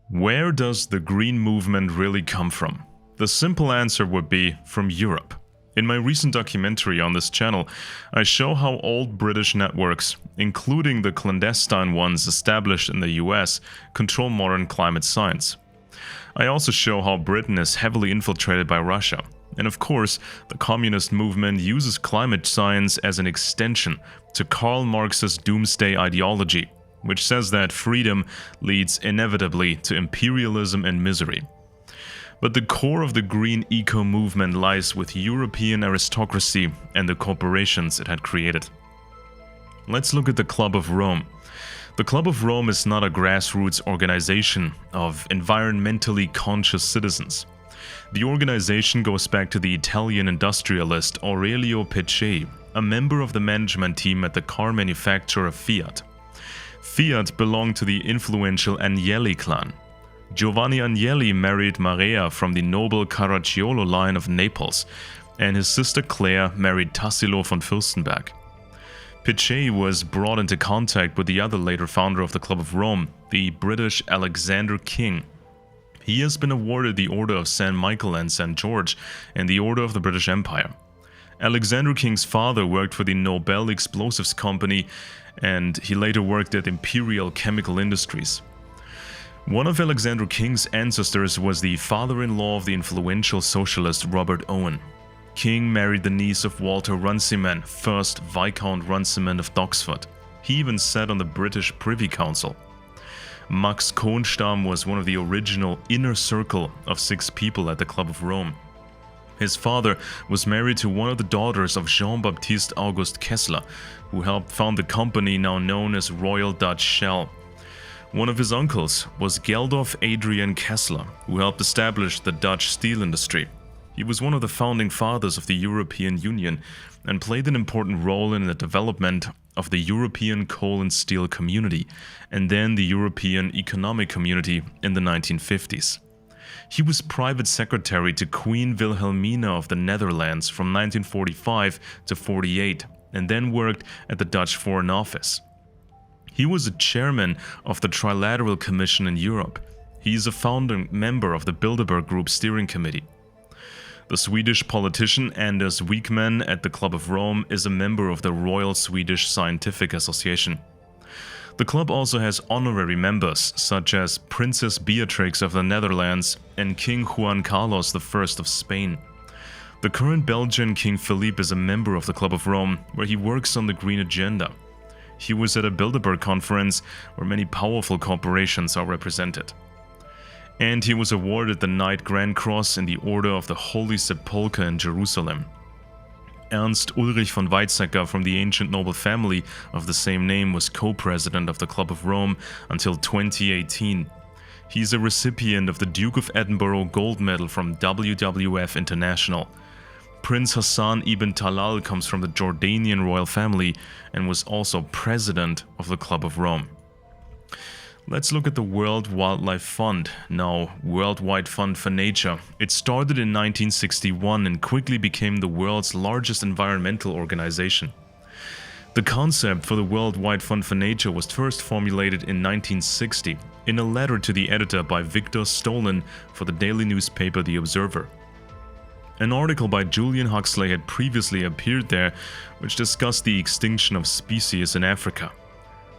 Where does the green movement really come from? The simple answer would be from Europe. In my recent documentary on this channel, I show how old British networks, including the clandestine ones established in the US, control modern climate science. I also show how Britain is heavily infiltrated by Russia. And of course, the communist movement uses climate science as an extension to Karl Marx's doomsday ideology, which says that freedom leads inevitably to imperialism and misery. But the core of the green eco-movement lies with European aristocracy and the corporations it had created. Let's look at the Club of Rome. The Club of Rome is not a grassroots organization of environmentally conscious citizens. The organization goes back to the Italian industrialist Aurelio Peccei, a member of the management team at the car manufacturer Fiat. Fiat belonged to the influential Agnelli clan. Giovanni Agnelli married Maria from the noble Caracciolo line of Naples, and his sister Claire married Tassilo von Fürstenberg. Peccei was brought into contact with the other later founder of the Club of Rome, the British Alexander King. He has been awarded the Order of St. Michael and St. George and the Order of the British Empire. Alexander King's father worked for the Nobel Explosives Company, and he later worked at Imperial Chemical Industries. One of Alexander King's ancestors was the father-in-law of the influential socialist Robert Owen. King married the niece of Walter Runciman, 1st Viscount Runciman of Doxford. He even sat on the British Privy Council. Max Kohnstam was one of the original inner circle of 6 people at the Club of Rome. His father was married to one of the daughters of Jean-Baptiste Auguste Kessler, who helped found the company now known as Royal Dutch Shell. One of his uncles was Geldolf Adrian Kessler, who helped establish the Dutch steel industry. He was one of the founding fathers of the European Union and played an important role in the development of the European Coal and Steel Community and then the European Economic Community in the 1950s. He was private secretary to Queen Wilhelmina of the Netherlands from 1945 to 48 and then worked at the Dutch Foreign Office. He was a chairman of the Trilateral Commission in Europe. He is a founding member of the Bilderberg Group Steering Committee. The Swedish politician Anders Wijkman at the Club of Rome is a member of the Royal Swedish Scientific Association. The club also has honorary members such as Princess Beatrix of the Netherlands and King Juan Carlos I of Spain. The current Belgian King Philippe is a member of the Club of Rome, where he works on the green agenda. He was at a Bilderberg conference where many powerful corporations are represented. And he was awarded the Knight Grand Cross in the Order of the Holy Sepulchre in Jerusalem. Ernst Ulrich von Weizsäcker from the ancient noble family of the same name was co-president of the Club of Rome until 2018. He is a recipient of the Duke of Edinburgh Gold Medal from WWF International. Prince Hassan ibn Talal comes from the Jordanian royal family and was also president of the Club of Rome. Let's look at the World Wildlife Fund, now Worldwide Fund for Nature. It started in 1961 and quickly became the world's largest environmental organization. The concept for the Worldwide Fund for Nature was first formulated in 1960 in a letter to the editor by Victor Stolen for the daily newspaper The Observer. An article by Julian Huxley had previously appeared there, which discussed the extinction of species in Africa.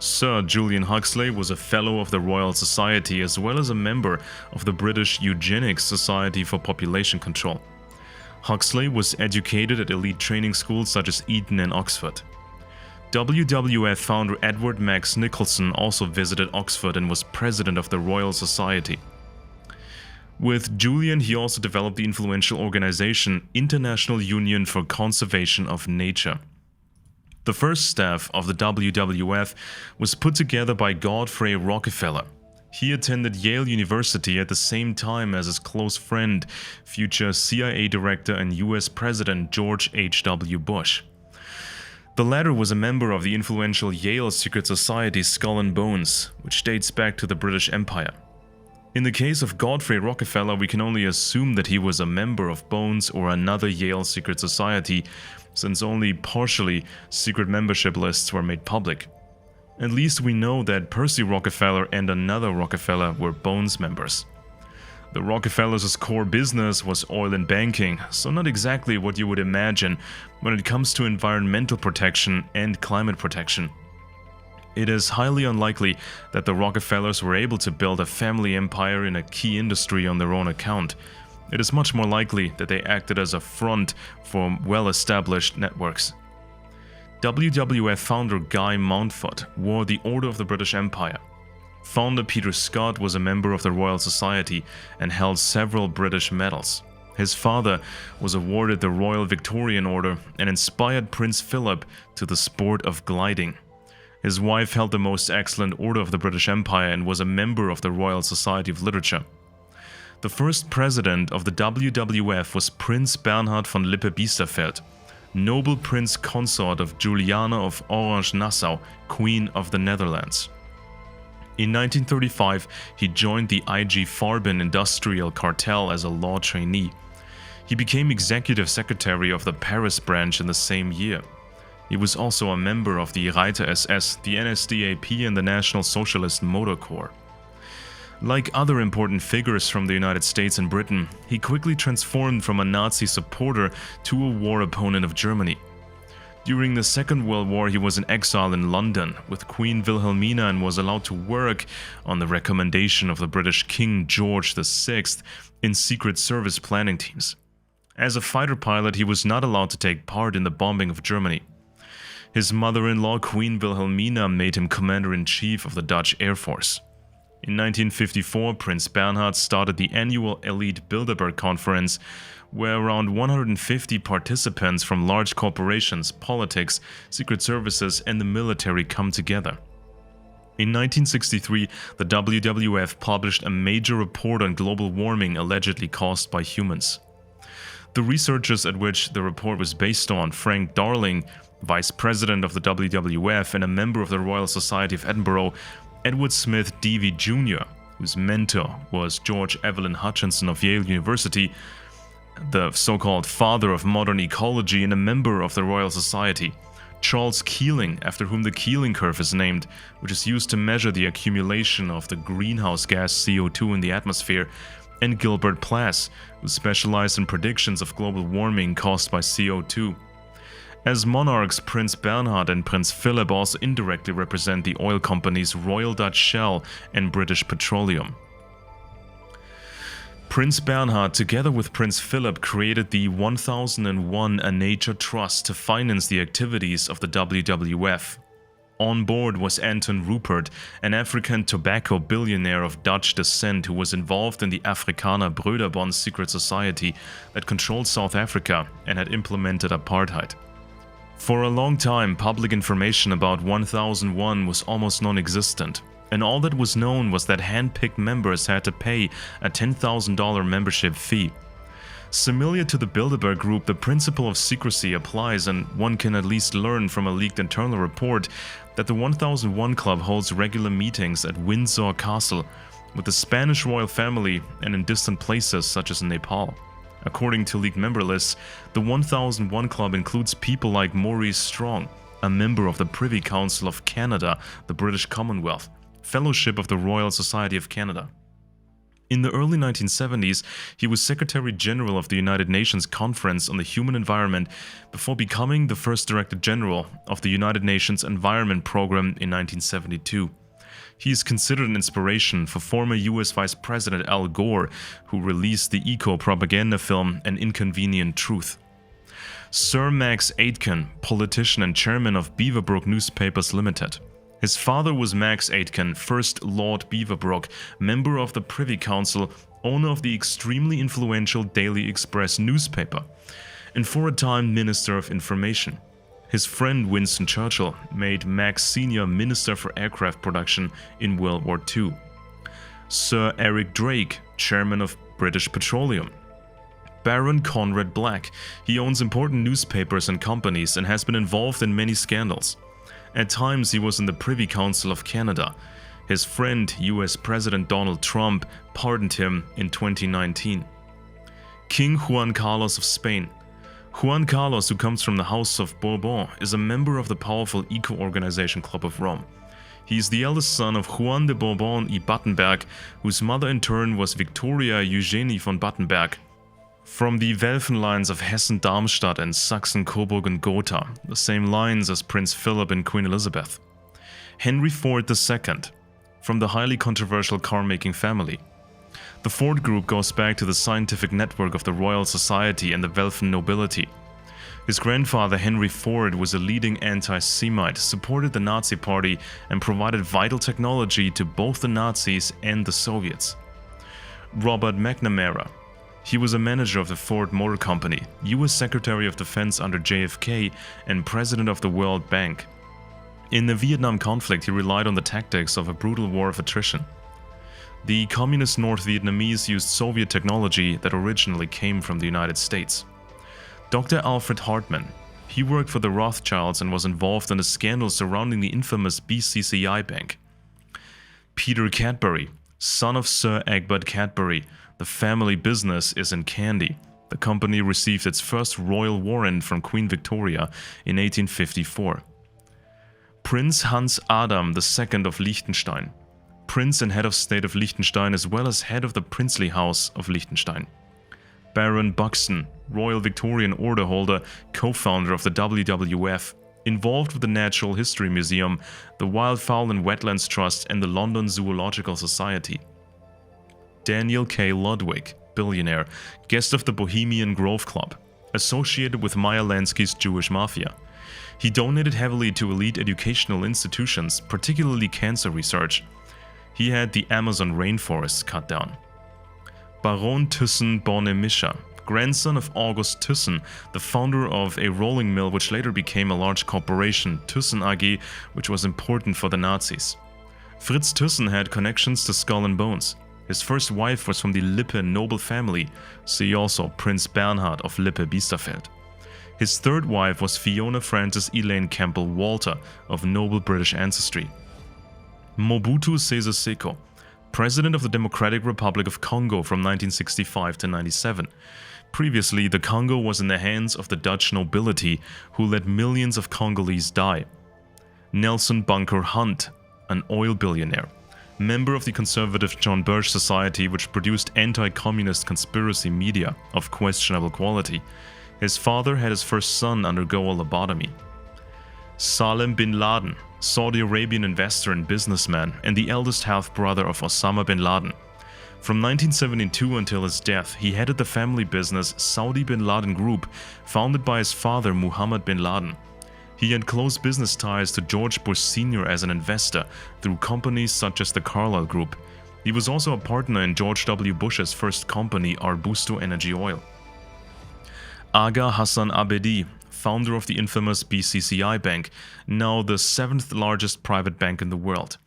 Sir Julian Huxley was a Fellow of the Royal Society as well as a member of the British Eugenics Society for Population Control. Huxley was educated at elite training schools such as Eton and Oxford. WWF founder Edward Max Nicholson also visited Oxford and was president of the Royal Society. With Julian, he also developed the influential organization International Union for Conservation of Nature. The first staff of the WWF was put together by Godfrey Rockefeller. He attended Yale University at the same time as his close friend, future CIA Director and US President George H.W. Bush. The latter was a member of the influential Yale secret society Skull and Bones, which dates back to the British Empire. In the case of Godfrey Rockefeller, we can only assume that he was a member of Bones or another Yale secret society, since only partially secret membership lists were made public. At least we know that Percy Rockefeller and another Rockefeller were Bones members. The Rockefellers' core business was oil and banking, so not exactly what you would imagine when it comes to environmental protection and climate protection. It is highly unlikely that the Rockefellers were able to build a family empire in a key industry on their own account. It is much more likely that they acted as a front for well-established networks. WWF founder Guy Mountford wore the Order of the British Empire. Founder Peter Scott was a member of the Royal Society and held several British medals. His father was awarded the Royal Victorian Order and inspired Prince Philip to the sport of gliding. His wife held the Most Excellent Order of the British Empire and was a member of the Royal Society of Literature. The first president of the WWF was Prince Bernhard von Lippe-Biesterfeld, noble prince consort of Juliana of Orange-Nassau, Queen of the Netherlands. In 1935, he joined the IG Farben industrial cartel as a law trainee. He became executive secretary of the Paris branch in the same year. He was also a member of the Reiter SS, the NSDAP, and the National Socialist Motor Corps. Like other important figures from the United States and Britain, he quickly transformed from a Nazi supporter to a war opponent of Germany. During the Second World War, he was in exile in London with Queen Wilhelmina and was allowed to work on the recommendation of the British King George VI in Secret Service planning teams. As a fighter pilot, he was not allowed to take part in the bombing of Germany. His mother-in-law, Queen Wilhelmina, made him commander-in-chief of the Dutch Air Force. In 1954, Prince Bernhard started the annual Elite Bilderberg Conference, where around 150 participants from large corporations, politics, secret services, and the military come together. In 1963, the WWF published a major report on global warming allegedly caused by humans. The researchers at which the report was based on, Frank Darling, vice president of the WWF and a member of the Royal Society of Edinburgh, Edward Smith Davy Jr., whose mentor was George Evelyn Hutchinson of Yale University, the so-called father of modern ecology and a member of the Royal Society, Charles Keeling, after whom the Keeling curve is named, which is used to measure the accumulation of the greenhouse gas CO2 in the atmosphere, and Gilbert Plass, who specialized in predictions of global warming caused by CO2. As monarchs, Prince Bernhard and Prince Philip also indirectly represent the oil companies Royal Dutch Shell and British Petroleum. Prince Bernhard, together with Prince Philip, created the 1001 A Nature Trust to finance the activities of the WWF. On board was Anton Rupert, an African tobacco billionaire of Dutch descent who was involved in the Afrikaner Bröderbond secret society that controlled South Africa and had implemented apartheid. For a long time, public information about 1001 was almost non-existent, and all that was known was that hand-picked members had to pay a $10,000 membership fee. Similar to the Bilderberg Group, the principle of secrecy applies, and one can at least learn from a leaked internal report that the 1001 Club holds regular meetings at Windsor Castle with the Spanish royal family and in distant places such as Nepal. According to leaked member lists, the 1001 Club includes people like Maurice Strong, a member of the Privy Council of Canada, the British Commonwealth, Fellowship of the Royal Society of Canada. In the early 1970s, he was Secretary General of the United Nations Conference on the Human Environment before becoming the first Director General of the United Nations Environment Program in 1972. He is considered an inspiration for former US Vice President Al Gore, who released the eco-propaganda film An Inconvenient Truth. Sir Max Aitken, politician and chairman of Beaverbrook Newspapers Limited. His father was Max Aitken, 1st Lord Beaverbrook, member of the Privy Council, owner of the extremely influential Daily Express newspaper, and for a time Minister of Information. His friend Winston Churchill made Max Sr. Minister for Aircraft Production in World War II. Sir Eric Drake, chairman of British Petroleum. Baron Conrad Black. He owns important newspapers and companies and has been involved in many scandals. At times he was in the Privy Council of Canada. His friend, US President Donald Trump, pardoned him in 2019. King Juan Carlos of Spain. Juan Carlos, who comes from the House of Bourbon, is a member of the powerful eco-organization Club of Rome. He is the eldest son of Juan de Bourbon y Battenberg, whose mother in turn was Victoria Eugenie von Battenberg. From the Welfen lines of Hessen-Darmstadt and Sachsen-Coburg and Gotha, the same lines as Prince Philip and Queen Elizabeth. Henry Ford II, from the highly controversial car-making family. The Ford Group goes back to the scientific network of the Royal Society and the Welfen nobility. His grandfather Henry Ford was a leading anti-Semite, supported the Nazi Party and provided vital technology to both the Nazis and the Soviets. Robert McNamara. He was a manager of the Ford Motor Company, US Secretary of Defense under JFK, and President of the World Bank. In the Vietnam conflict, he relied on the tactics of a brutal war of attrition. The communist North Vietnamese used Soviet technology that originally came from the United States. Dr. Alfred Hartman. He worked for the Rothschilds and was involved in a scandal surrounding the infamous BCCI Bank. Peter Cadbury, son of Sir Egbert Cadbury. The family business is in candy. The company received its first royal warrant from Queen Victoria in 1854. Prince Hans Adam II of Liechtenstein. Prince and head of state of Liechtenstein as well as head of the princely house of Liechtenstein. Baron Buxton, Royal Victorian Order holder, co-founder of the WWF, involved with the Natural History Museum, the Wildfowl and Wetlands Trust and the London Zoological Society. Daniel K. Ludwig, billionaire, guest of the Bohemian Grove Club, associated with Meyer Lansky's Jewish Mafia. He donated heavily to elite educational institutions, particularly cancer research. He had the Amazon rainforests cut down. Baron Thyssen-Bornemisza, grandson of August Thyssen, the founder of a rolling mill which later became a large corporation, Thyssen AG, which was important for the Nazis. Fritz Thyssen had connections to Skull and Bones. His first wife was from the Lippe noble family, see also Prince Bernhard of Lippe-Biesterfeld. His third wife was Fiona Frances Elaine Campbell Walter of noble British ancestry. Mobutu Sese Seko, President of the Democratic Republic of Congo from 1965 to 97. Previously, the Congo was in the hands of the Dutch nobility, who let millions of Congolese die. Nelson Bunker Hunt, an oil billionaire, member of the conservative John Birch Society, which produced anti-communist conspiracy media of questionable quality. His father had his first son undergo a lobotomy. Salem bin Laden, Saudi Arabian investor and businessman, and the eldest half-brother of Osama bin Laden. From 1972 until his death, he headed the family business Saudi bin Laden Group, founded by his father Muhammad bin Laden. He had close business ties to George Bush Sr. as an investor through companies such as the Carlyle Group. He was also a partner in George W. Bush's first company, Arbusto Energy Oil. Aga Hassan Abedi, founder of the infamous BCCI Bank, now the 7th largest private bank in the world.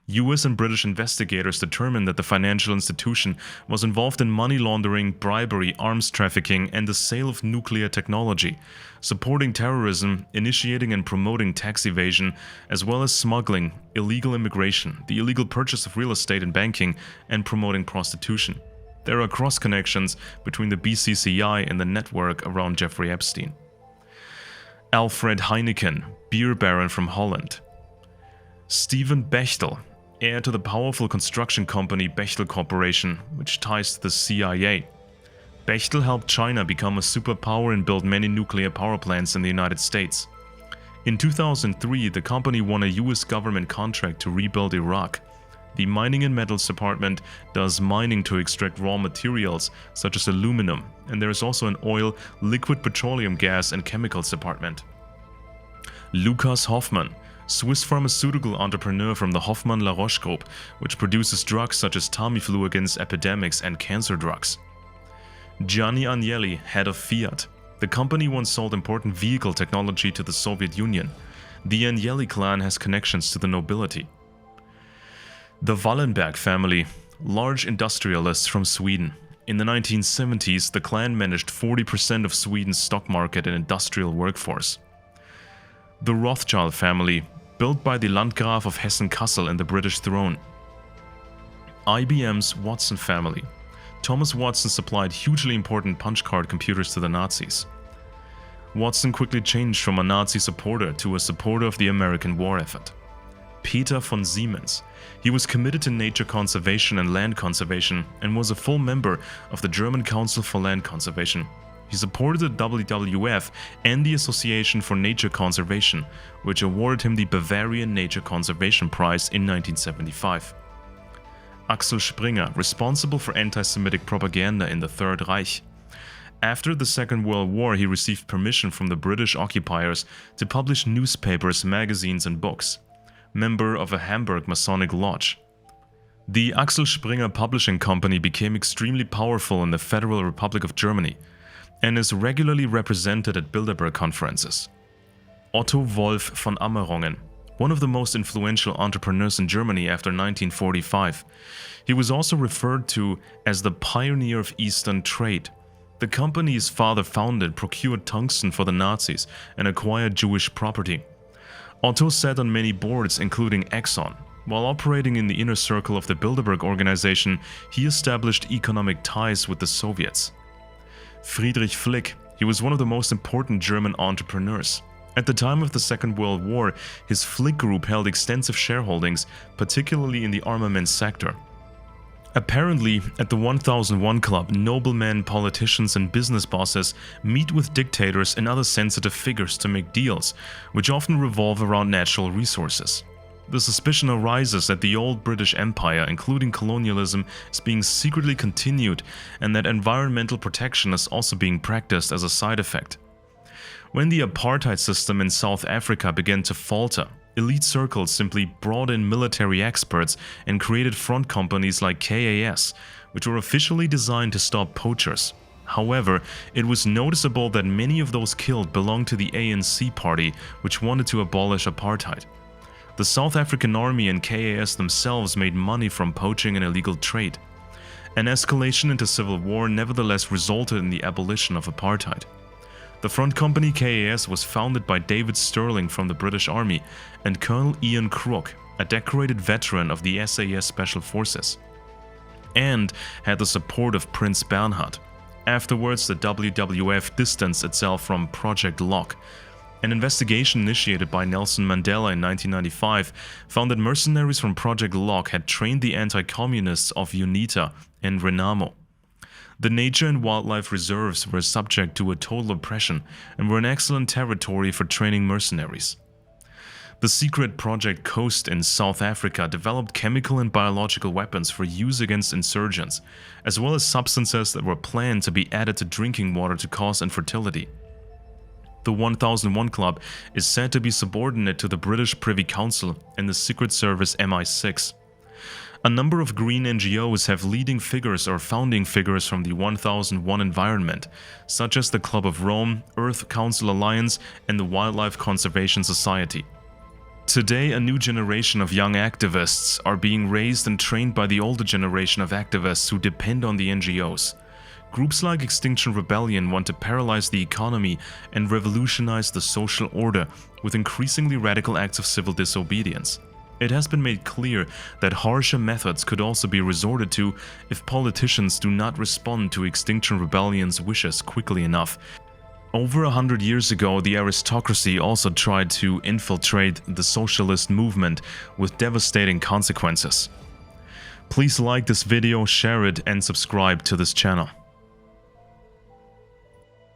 US and British investigators determined that the financial institution was involved in money laundering, bribery, arms trafficking, and the sale of nuclear technology, supporting terrorism, initiating and promoting tax evasion, as well as smuggling, illegal immigration, the illegal purchase of real estate and banking, and promoting prostitution. There are cross-connections between the BCCI and the network around Jeffrey Epstein. Alfred Heineken, beer baron from Holland. Stephen Bechtel, heir to the powerful construction company Bechtel Corporation, which ties to the CIA. Bechtel helped China become a superpower and build many nuclear power plants in the United States. In 2003, the company won a US government contract to rebuild Iraq. The Mining and Metals Department does mining to extract raw materials such as aluminum, and there is also an oil, liquid petroleum gas and chemicals department. Lukas Hoffmann, Swiss pharmaceutical entrepreneur from the Hoffmann-La Roche Group, which produces drugs such as Tamiflu against epidemics and cancer drugs. Gianni Agnelli, head of Fiat. The company once sold important vehicle technology to the Soviet Union. The Agnelli clan has connections to the nobility. The Wallenberg family, large industrialists from Sweden. In the 1970s, the clan managed 40% of Sweden's stock market and industrial workforce. The Rothschild family, built by the Landgraf of Hessen-Kassel and the British throne. IBM's Watson family. Thomas Watson supplied hugely important punch card computers to the Nazis. Watson quickly changed from a Nazi supporter to a supporter of the American war effort. Peter von Siemens. He was committed to nature conservation and land conservation and was a full member of the German Council for Land Conservation. He supported the WWF and the Association for Nature Conservation, which awarded him the Bavarian Nature Conservation Prize in 1975. Axel Springer, responsible for anti-Semitic propaganda in the Third Reich. After the Second World War, he received permission from the British occupiers to publish newspapers, magazines and books. Member of a Hamburg Masonic Lodge. The Axel Springer Publishing Company became extremely powerful in the Federal Republic of Germany and is regularly represented at Bilderberg conferences. Otto Wolff von Ammerungen, one of the most influential entrepreneurs in Germany after 1945. He was also referred to as the pioneer of Eastern trade. The company his father founded procured tungsten for the Nazis and acquired Jewish property. Otto sat on many boards, including Exxon. While operating in the inner circle of the Bilderberg organization, he established economic ties with the Soviets. Friedrich Flick, he was one of the most important German entrepreneurs. At the time of the Second World War, his Flick Group held extensive shareholdings, particularly in the armaments sector. Apparently, at the 1001 Club, noblemen, politicians and business bosses meet with dictators and other sensitive figures to make deals, which often revolve around natural resources. The suspicion arises that the old British Empire, including colonialism, is being secretly continued and that environmental protection is also being practiced as a side effect. When the apartheid system in South Africa began to falter, elite circles simply brought in military experts and created front companies like KAS, which were officially designed to stop poachers. However, it was noticeable that many of those killed belonged to the ANC party, which wanted to abolish apartheid. The South African Army and KAS themselves made money from poaching and illegal trade. An escalation into civil war nevertheless resulted in the abolition of apartheid. The front company KAS was founded by David Sterling from the British Army and Colonel Ian Crook, a decorated veteran of the SAS Special Forces, and had the support of Prince Bernhard. Afterwards, the WWF distanced itself from Project Lock. An investigation initiated by Nelson Mandela in 1995 found that mercenaries from Project Lock had trained the anti-communists of UNITA and Renamo. The nature and wildlife reserves were subject to a total oppression and were an excellent territory for training mercenaries. The secret Project Coast in South Africa developed chemical and biological weapons for use against insurgents, as well as substances that were planned to be added to drinking water to cause infertility. The 1001 Club is said to be subordinate to the British Privy Council and the Secret Service MI6. A number of green NGOs have leading figures or founding figures from the 1001 environment, such as the Club of Rome, Earth Council Alliance, and the Wildlife Conservation Society. Today, a new generation of young activists are being raised and trained by the older generation of activists who depend on the NGOs. Groups like Extinction Rebellion want to paralyze the economy and revolutionize the social order with increasingly radical acts of civil disobedience. It has been made clear that harsher methods could also be resorted to if politicians do not respond to Extinction Rebellion's wishes quickly enough. Over 100 years ago, the aristocracy also tried to infiltrate the socialist movement with devastating consequences. Please like this video, share it, and subscribe to this channel.